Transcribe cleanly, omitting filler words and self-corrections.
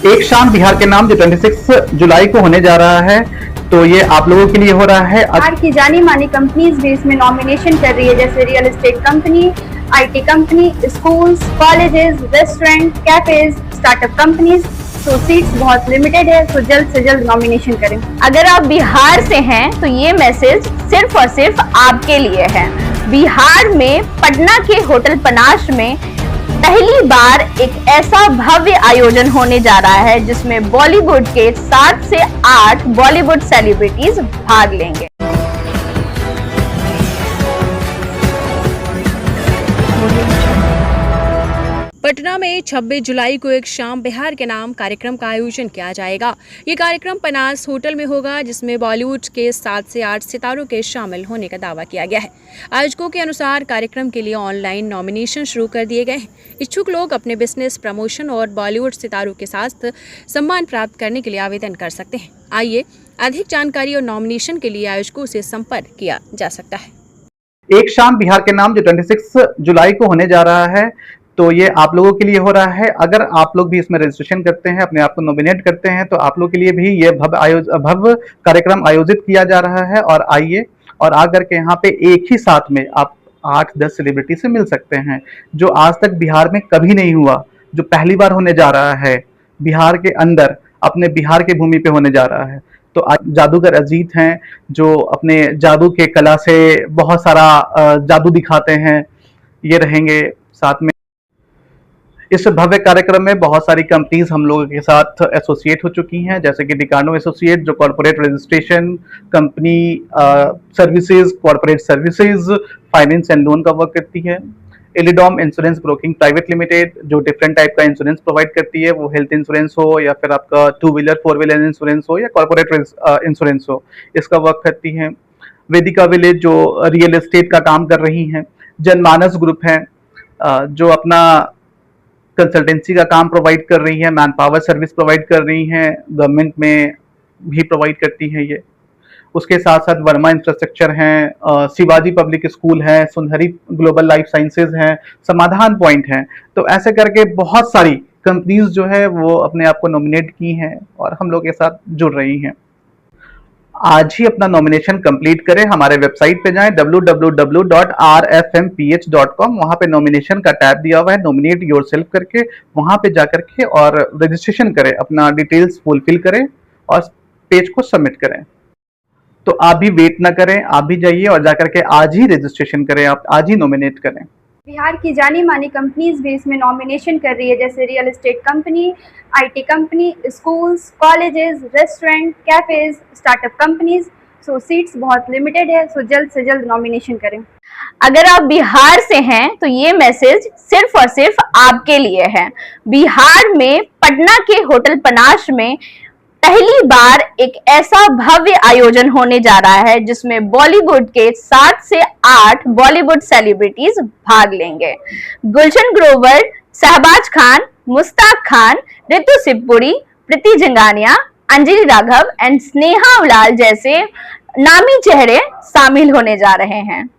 एक शाम बिहार के नाम जो 26 जुलाई को होने जा रहा है, तो ये आप लोगों के लिए हो रहा है। बिहार की जानी मानी कंपनीज भी इसमें नॉमिनेशन कर रही है, जैसे real estate company, IT company, schools, colleges, restaurant, cafes, startup companies. तो सीट्स बहुत लिमिटेड है, तो जल्द से जल्द नॉमिनेशन करें। अगर आप बिहार से हैं तो ये मैसेज सिर्फ और सिर्फ आपके लिए है। बिहार में पटना के होटल पनाश में पहली बार एक ऐसा भव्य आयोजन होने जा रहा है जिसमें बॉलीवुड के 7 से 8 बॉलीवुड सेलिब्रिटीज भाग लेंगे। पटना में 26 जुलाई को एक शाम बिहार के नाम कार्यक्रम का आयोजन किया जाएगा। ये कार्यक्रम पनास होटल में होगा, जिसमें बॉलीवुड के 7 से 8 सितारों के शामिल होने का दावा किया गया है। आयोजकों के अनुसार कार्यक्रम के लिए ऑनलाइन नॉमिनेशन शुरू कर दिए गए हैं। इच्छुक लोग अपने बिजनेस प्रमोशन और बॉलीवुड सितारों के साथ सम्मान प्राप्त करने के लिए आवेदन कर सकते हैं। आइए अधिक जानकारी और नॉमिनेशन के लिए आयोजकों से संपर्क किया जा सकता है। एक शाम बिहार के नाम जो 26 जुलाई को होने जा रहा है, तो ये आप लोगों के लिए हो रहा है। अगर आप लोग भी इसमें रजिस्ट्रेशन करते हैं, अपने आप को नॉमिनेट करते हैं, तो आप लोग के लिए भी ये भव्य कार्यक्रम आयोजित किया जा रहा है। और आइए और आकर के यहाँ पे एक ही साथ में आप 8-10 सेलिब्रिटी से मिल सकते हैं, जो आज तक बिहार में कभी नहीं हुआ, जो पहली बार होने जा रहा है बिहार के अंदर, अपने बिहार के भूमि पे होने जा रहा है। तो जादूगर अजीत हैं, जो अपने जादू के कला से बहुत सारा जादू दिखाते हैं, ये रहेंगे साथ में। इस भव्य कार्यक्रम में बहुत सारी कंपनीज हम लोगों के साथ एसोसिएट हो चुकी हैं, जैसे कि डिकानो एसोसिएट जो corporate registration, company services, corporate services, finance and loan का वर्क करती है। एलिडॉम इंश्योरेंस ब्रोकिंग प्राइवेट लिमिटेड जो डिफरेंट टाइप का इंश्योरेंस प्रोवाइड करती है, वो हेल्थ इंश्योरेंस हो या फिर आपका 2 व्हीलर 4 व्हीलर इंश्योरेंस हो या कॉर्पोरेट इंश्योरेंस हो, इसका वर्क करती है। वेदिका विलेज जो रियल एस्टेट का काम कर रही हैं। जनमानस ग्रुप है जो अपना कंसल्टेंसी का काम प्रोवाइड कर रही है, मैन पावर सर्विस प्रोवाइड कर रही हैं, गवर्नमेंट में भी प्रोवाइड करती हैं ये। उसके साथ साथ वर्मा इंफ्रास्ट्रक्चर हैं, शिवाजी पब्लिक स्कूल है, सुनहरी ग्लोबल लाइफ साइंसेज हैं, समाधान पॉइंट हैं। तो ऐसे करके बहुत सारी कंपनीज जो है वो अपने आप को नॉमिनेट की हैं और हम लोग के साथ जुड़ रही हैं। आज ही अपना नॉमिनेशन कंप्लीट करें। हमारे वेबसाइट पे जाएं www.rfmph.com, वहां पे नॉमिनेशन का टैब दिया हुआ है, नॉमिनेट योरसेल्फ करके वहां पे जाकर के और रजिस्ट्रेशन करें, अपना डिटेल्स फुलफिल करें और पेज को सबमिट करें। तो आप भी वेट ना करें, आप भी जाइए और जाकर के आज ही रजिस्ट्रेशन करें, आप आज ही नॉमिनेट करें। बिहार की जानी मानी कंपनीज भी इसमें नॉमिनेशन कर रही है, जैसे real estate company, IT company, schools, colleges, restaurant, cafes, startup companies. So seats बहुत लिमिटेड है, सो जल्द से जल्द नॉमिनेशन करें। अगर आप बिहार से हैं तो ये मैसेज सिर्फ और सिर्फ आपके लिए है। बिहार में पटना के होटल पनाश में पहली बार एक ऐसा भव्य आयोजन होने जा रहा है जिसमें बॉलीवुड के 7 से 8 बॉलीवुड सेलिब्रिटीज भाग लेंगे। गुलशन ग्रोवर, शहबाज खान, मुश्ताक खान, रितु शिवपुरी, प्रीति जिंगानिया, अंजलि राघव एंड स्नेहा उलाल जैसे नामी चेहरे शामिल होने जा रहे हैं।